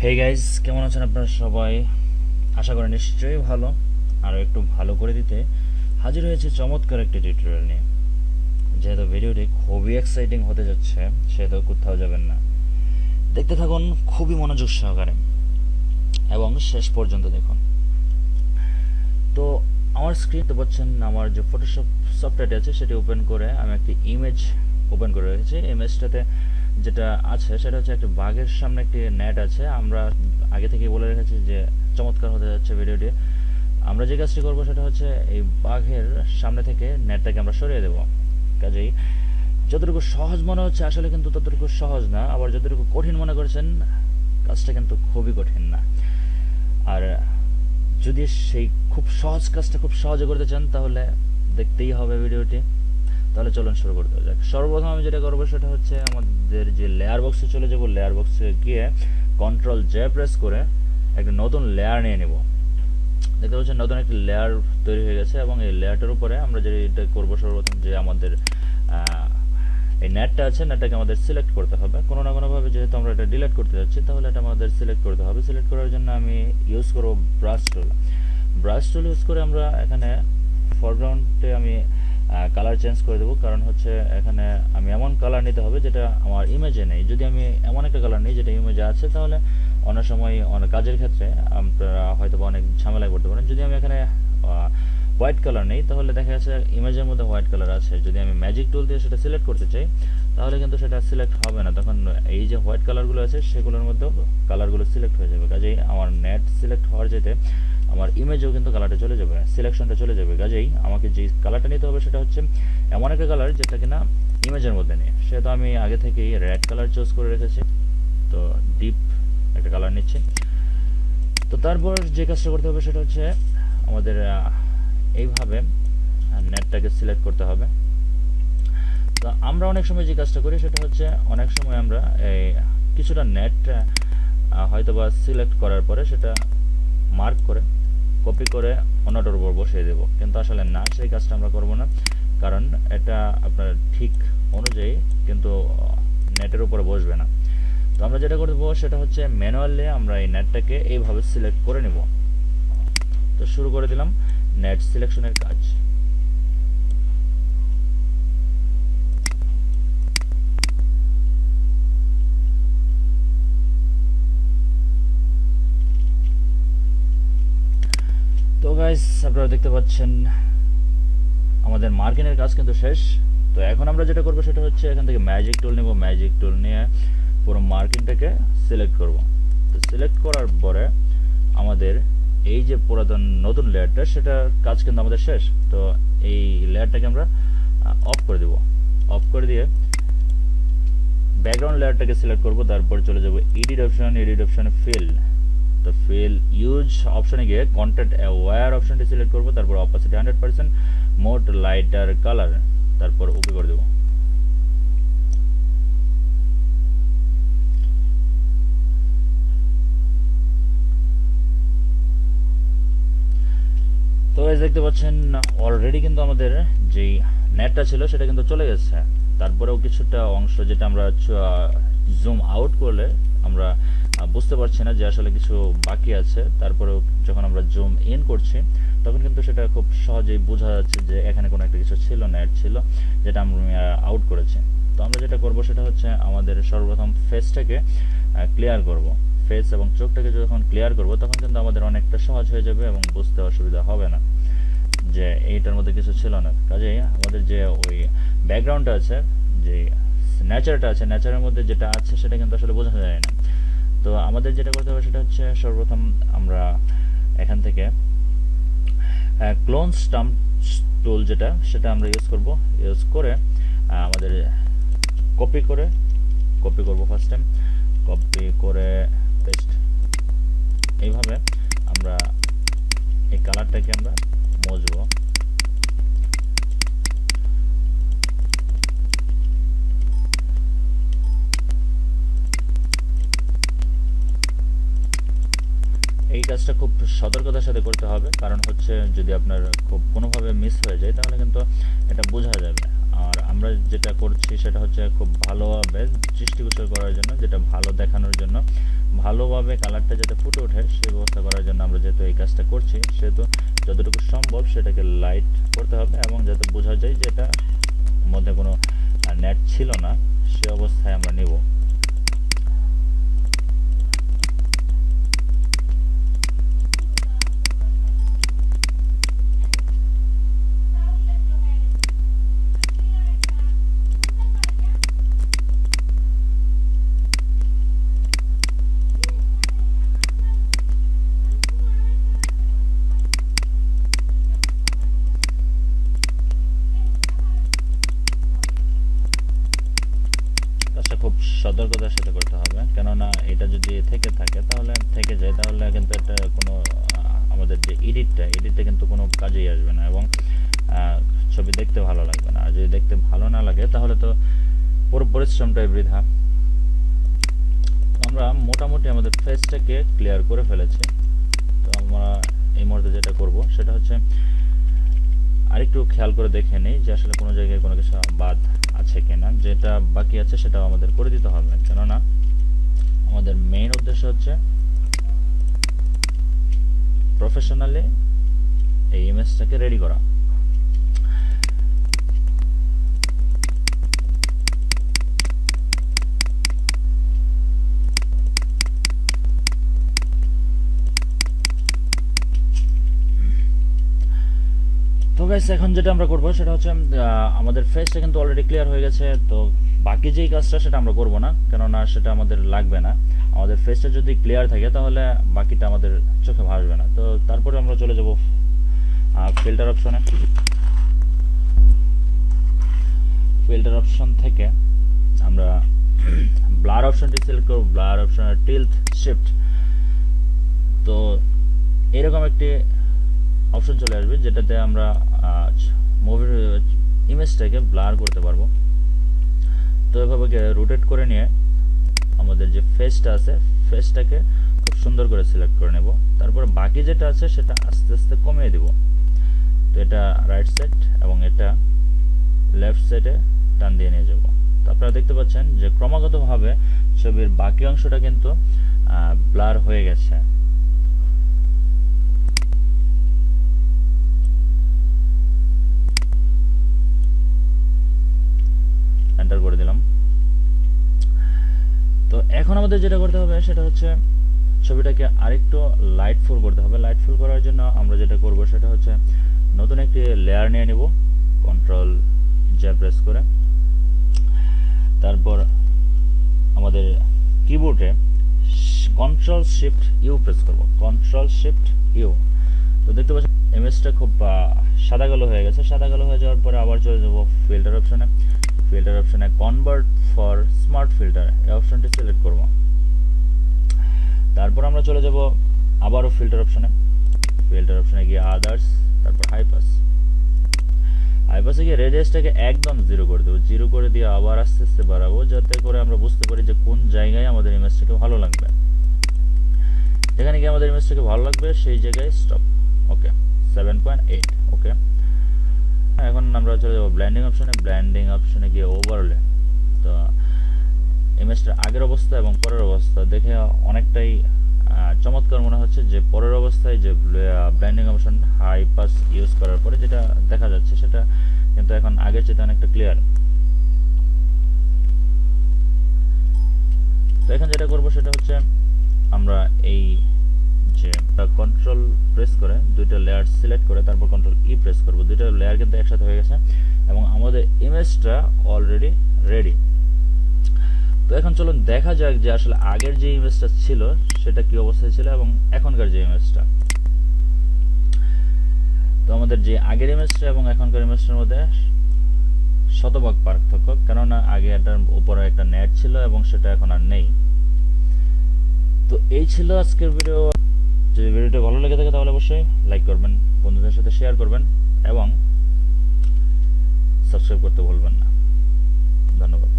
Hey guys, কেমন আছেন আপনারা সবাই? আশা করি নিশ্চয়ই ভালো। আরও একটু ভালো করে দিতে হাজির হয়েছে চমৎকার একটি টিউটোরিয়াল নিয়ে। যেহেতু ভিডিওটি খুবই এক্সাইটিং হতে যাচ্ছে, সেহেতু কোথাও যাবেন না, দেখতে থাকুন খুবই মনোযোগ সহকারে এবং শেষ পর্যন্ত দেখুন। তো আমার স্ক্রিন তো পাচ্ছেন, আমার যে ফটোশপ সফটওয়্যারটি আছে সেটি ওপেন করে আমি একটি ইমেজ ওপেন করে রেখেছি। ইমেজটাতে যেটা আছে সেটা হচ্ছে একটি বাঘের সামনে একটি নেট আছে। আমরা আগে থেকেই বলে রেখেছি যে চমৎকার হতে যাচ্ছে ভিডিওটি। আমরা যে কাজটি করবো সেটা হচ্ছে এই বাঘের সামনে থেকে নেটটাকে আমরা সরিয়ে দেবো। কাজেই যতটুকু সহজ মনে হচ্ছে আসলে কিন্তু ততটুকু সহজ না, আবার যতটুকু কঠিন মনে করছেন কাজটা কিন্তু খুবই কঠিন না। আর যদি সেই খুব সহজ কাজটা খুব সহজে করতে চান তাহলে দেখতেই হবে ভিডিওটি। তাহলে চলুন শুরু করতে যাক। সর্বপ্রথম আমি যেটা করবো সেটা হচ্ছে আমাদের যে লেয়ার বক্সে চলে যাব, লেয়ার বক্সে গিয়ে কন্ট্রোল জে প্রেস করে একটা নতুন লেয়ার নিয়ে নিব। দেখতে পাচ্ছেন নতুন একটি লেয়ার তৈরি হয়ে গেছে এবং এই লেয়ারটার উপরে আমরা যেটা করবো সর্বপ্রথম যে আমাদের এই নেটটা আছে, নেটটাকে আমাদের সিলেক্ট করতে হবে কোনো না কোনোভাবে। যেহেতু আমরা এটা ডিলিট করতে যাচ্ছি তাহলে এটা আমাদের সিলেক্ট করতে হবে। সিলেক্ট করার জন্য আমি ইউজ করব ব্রাশ টুল। ব্রাশ টুল ইউজ করে আমরা এখানে ফরগ্রাউন্ডে আমি কালার চেঞ্জ করে দেবো, কারণ হচ্ছে এখানে আমি এমন কালার নিতে হবে যেটা আমার ইমেজে নেই। যদি আমি এমন একটা কালার নিই যেটা ইমেজে আছে তাহলে অনেক সময় অনেক কাজের ক্ষেত্রে আপনারা হয়তো অনেক ঝামেলায় পড়তে পারেন। যদি আমি এখানে হোয়াইট কালার নেই তাহলে দেখা যাচ্ছে ইমেজের মধ্যে হোয়াইট কালার আছে, যদি আমি ম্যাজিক টুল দিয়ে সেটা সিলেক্ট করতে চাই তাহলে কিন্তু সেটা সিলেক্ট হবে না। তখন এই যে হোয়াইট কালারগুলো আছে সেগুলোর মধ্যেও কালারগুলো সিলেক্ট হয়ে যাবে। কাজেই আমার নেট সিলেক্ট হওয়ার যেতে আমার ইমেজেও কিন্তু কালারটা চলে যাবে, সিলেকশনটা চলে যাবে। কাজেই আমাকে যে কালারটা নিতে হবে সেটা হচ্ছে এমন একটা কালার যেটা কিনা ইমেজের মধ্যে নেই। সেটা আমি আগে থেকেই রেড কালার চুজ করে রেখেছি, তো ডিপ একটা কালার নিচ্ছি। তো তারপর যে কাজটা করতে হবে সেটা হচ্ছে আমাদের এইভাবে নেটটাকে সিলেক্ট করতে হবে। তো আমরা অনেক সময় যে কাজটা করি সেটা হচ্ছে অনেক সময় আমরা এই কিছুটা নেট হয়তোবা সিলেক্ট করার পরে সেটা মার্ক করে কপি করে অন্যটার উপর বসিয়ে দেব, কিন্তু আসলে না, সেই কাজটা আমরা করব না, কারণ এটা আপনার ঠিক অনুযায়ী কিন্তু নেটের উপরে বসবে না। তো আমরা যেটা করব সেটা হচ্ছে ম্যানুয়ালি আমরা এই নেটটাকে এইভাবে সিলেক্ট করে নেব। তো শুরু করে দিলাম নেট সিলেকশনের কাজ। তো গাইস, আপনারা দেখতে পাচ্ছেন আমাদের মার্কিংয়ের কাজ কিন্তু শেষ। তো এখন আমরা যেটা করবো সেটা হচ্ছে এখান থেকে ম্যাজিক টুল নেব। ম্যাজিক টুল নিয়ে পুরো মার্কিংটাকে সিলেক্ট করব। তো সিলেক্ট করার পরে আমাদের এই যে পুরাতন নতুন লেয়ারটা সেটার কাজ কিন্তু আমাদের শেষ। তো এই লেয়ারটাকে আমরা অফ করে দেব। অফ করে দিয়ে ব্যাকগ্রাউন্ড লেয়ারটাকে সিলেক্ট করব, তারপর চলে যাব এডিট অপশন, এডিট অপশনে ফিল। তো ফিল ইউজ অপশনে গিয়ে কন্ট্রাস্ট অ্যাওয়্যার অপশনটি সিলেক্ট করব, তারপর অপাসিটি 100%, মোড লাইটার কালার, তারপর ওকে করে দেব। তো গাইস দেখতে পাচ্ছেন অলরেডি কিন্তু আমাদের যেই নেটটা ছিল সেটা কিন্তু চলে গেছে। তারপরেও কিছুটা অংশ যেটা আমরা জুম আউট করলে আমরা বুঝতে পারছি না যে আসলে কিছু বাকি আছে। তারপরেও যখন আমরা জুম ইন করছি তখন কিন্তু সেটা খুব সহজেই বোঝা যাচ্ছে যে এখানে কোনো একটা কিছু ছিল, নেট ছিল যেটা আমরা আউট করেছি। তো আমরা যেটা করব সেটা হচ্ছে আমাদের সর্বপ্রথম ফেসটাকে ক্লিয়ার করব। ফেস এবং চোখটাকে যখন ক্লিয়ার করব তখন কিন্তু আমাদের অনেকটা সহজ হয়ে যাবে এবং বুঝতে অসুবিধা হবে না যে এইটার মধ্যে কিছু ছিল না। কাজেই আমাদের যে ওই ব্যাকগ্রাউন্ডটা আছে, যে নেচারটা আছে, নেচারের মধ্যে যেটা আছে সেটা কিন্তু আসলে বোঝা যায় না। তো আমাদের যেটা করতে হবে সেটা হচ্ছে সর্বপ্রথম আমরা এখান থেকে ক্লোন স্টাম্প টুল যেটা সেটা আমরা ইউজ করব। ইউজ করে আমাদের কপি করব ফার্স্ট টাইম, কপি করে পেস্ট। এইভাবে আমরা এই কালারটাকে আমরা মুছবো। এই কাজটা খুব সতর্কতার সাথে করতে হবে, কারণ হচ্ছে যদি আপনার খুব কোনোভাবে মিস হয়ে যায় তাহলে কিন্তু এটা বোঝা যাবে। আর আমরা যেটা করছি সেটা হচ্ছে খুব ভালোভাবে দৃষ্টিগোচর করার জন্য, যেটা ভালো দেখানোর জন্য ভালোভাবে কালারটা যাতে ফুটে ওঠে সেই ব্যবস্থা করার জন্য আমরা যেহেতু এই কাজটা করছি সেহেতু যতটুকু সম্ভব সেটাকে লাইট করতে হবে এবং যাতে বোঝা যায় যে এটা মধ্যে কোনো নেট ছিল না সে অবস্থায় আমরা নিব। কাজটা খুব সতর্কতার সাথে করতে হবে, কেননা এটা যদি থেকে থাকে তাহলে থেকে যায় তাহলে কিন্তু এটা কোনো আমাদের যে এডিটটা কিন্তু কোনো কাজেই আসবে না এবং ছবি দেখতে ভালো লাগবে না। আর যদি দেখতে ভালো না লাগে তাহলে তো পুরো পরিশ্রমটাই বৃথা। আমরা মোটামুটি আমাদের ফেসটাকে ক্লিয়ার করে ফেলেছি। তো আমরা এই মুহূর্তে যেটা করব সেটা হচ্ছে আরেকটু খেয়াল করে দেখে নিই যে আসলে কোনো জায়গায় কোনো কিছু বাদ আছে কিনা, যেটা বাকি আছে সেটাও আমাদের করে দিতে হবে, কেননা আমাদের মেইন উদ্দেশ্য হচ্ছে প্রফেশনালি এই ইমেজটাকে রেডি করা। তো গাইস এখন যেটা আমরা করব সেটা হচ্ছে আমাদের ফেসটা কিন্তু অলরেডি ক্লিয়ার হয়ে গেছে। তো বাকি যেই কাজটা সেটা আমরা করব না, কেননা সেটা আমাদের লাগবে না। আমাদের ফেসটা যদি ক্লিয়ার থাকে তাহলে বাকিটা আমাদের চোখে ভাসবে না। তো তারপরে আমরা চলে যাব ফিল্টার অপশনে। ফিল্টার অপশন থেকে আমরা ব্লার অপশনটি সিলেক্ট করব। ব্লার অপশনের টিল্ট শিফট, তো এরকম একটি অপশন চলে আসবে যেটাতে আমরা মুভির ইমেজটাকে ব্লার করতে পারবো। তো এভাবে রোটেট করে নিয়ে আমাদের যে ফেসটা আছে ফেসটাকে খুব সুন্দর করে সিলেক্ট করে নেব। তারপরে বাকি যেটা আছে সেটা আস্তে আস্তে কমিয়ে দিব। তো এটা রাইট সাইড এবং এটা লেফট সাইডে টান দিয়ে নিয়ে যাব। তো আপনারা দেখতে পাচ্ছেন যে ক্রমাগতভাবে ছবির বাকি অংশটা কিন্তু ব্লার হয়ে গেছে। এন্টার করে দিলাম। তো এখন আমাদের যেটা করতে হবে সেটা হচ্ছে ছবিটাকে আরেকটু লাইটফুল করতে হবে। লাইটফুল করার জন্য আমরা যেটা করব সেটা হচ্ছে নতুন একটি লেয়ার নিয়ে নিব, কন্ট্রোল জে প্রেস করে। তারপর আমাদের কিবোর্ডে কন্ট্রোল শিফট ইউ প্রেস করব, কন্ট্রোল শিফট ইউ। তো দেখতে পাচ্ছেন ইমেজটা খুব সাদা কালো হয়ে গেছে। সাদা কালো হয়ে যাওয়ার পরে আবার চলে যাব ফিল্টার অপশনে। ফিল্টার অপশনে কনভার্ট ফর স্মার্ট ফিল্টার এই অপশনটি সিলেক্ট করব। তারপর আমরা চলে যাব আবারও ফিল্টার অপশনে। ফিল্টার অপশনে গিয়ে আদার্স, তারপর হাইপাস। হাইপাসে গিয়ে রেডিয়াসটাকে একদম জিরো করে দেবো। জিরো করে দিয়ে আবার আস্তে আস্তে বাড়াবো যাতে করে আমরা বুঝতে পারি যে কোন জায়গায় আমাদের ইমেজটাকে ভালো লাগবে। যেখানে গিয়ে আমাদের ইমেজটাকে ভালো লাগবে সেই জায়গায় স্টপ। ওকে, 7.8। ওকে, এখন আমরা চলে যাব ব্লেন্ডিং অপশনে। ব্লেন্ডিং অপশনে গিয়ে ওভারলে। তো ইমেজটার আগের অবস্থা এবং পরের অবস্থা দেখে অনেকটাই চমৎকার মনে হচ্ছে যে পরের অবস্থায় যে blending option high pass use করার পরে যেটা দেখা যাচ্ছে সেটা কিন্তু এখন আগের চেয়ে অনেকটা ক্লিয়ার। তো এখন যেটা করব সেটা হচ্ছে আমরা এই যে কন্ট্রোল প্রেস করে দুইটা লেয়ার সিলেক্ট করে তারপর কন্ট্রোল ই প্রেস করব। দুইটা লেয়ার কিন্তু একসাথে হয়ে গেছে এবং আমাদের ইমেজটা অলরেডি রেডি। তো এখন চলুন দেখা যাক যে আসলে আগের যে ইমেজটা ছিল সেটা কি অবস্থায় ছিল এবং এখনকার যে ইমেজটা। তো আমাদের যে আগের ইমেজটা এবং এখনকার ইমেজটার মধ্যে শতভাগ পার্থক্য, কেননা আগে এটার উপরে একটা নেট ছিল এবং সেটা এখন আর নেই। তো এই ছিল আজকের ভিডিও। যদি ভিডিওটা ভালো লেগে থাকে তাহলে অবশ্যই লাইক করবেন, বন্ধুদের সাথে শেয়ার করবেন এবং সাবস্ক্রাইব করতে ভুলবেন না। ধন্যবাদ।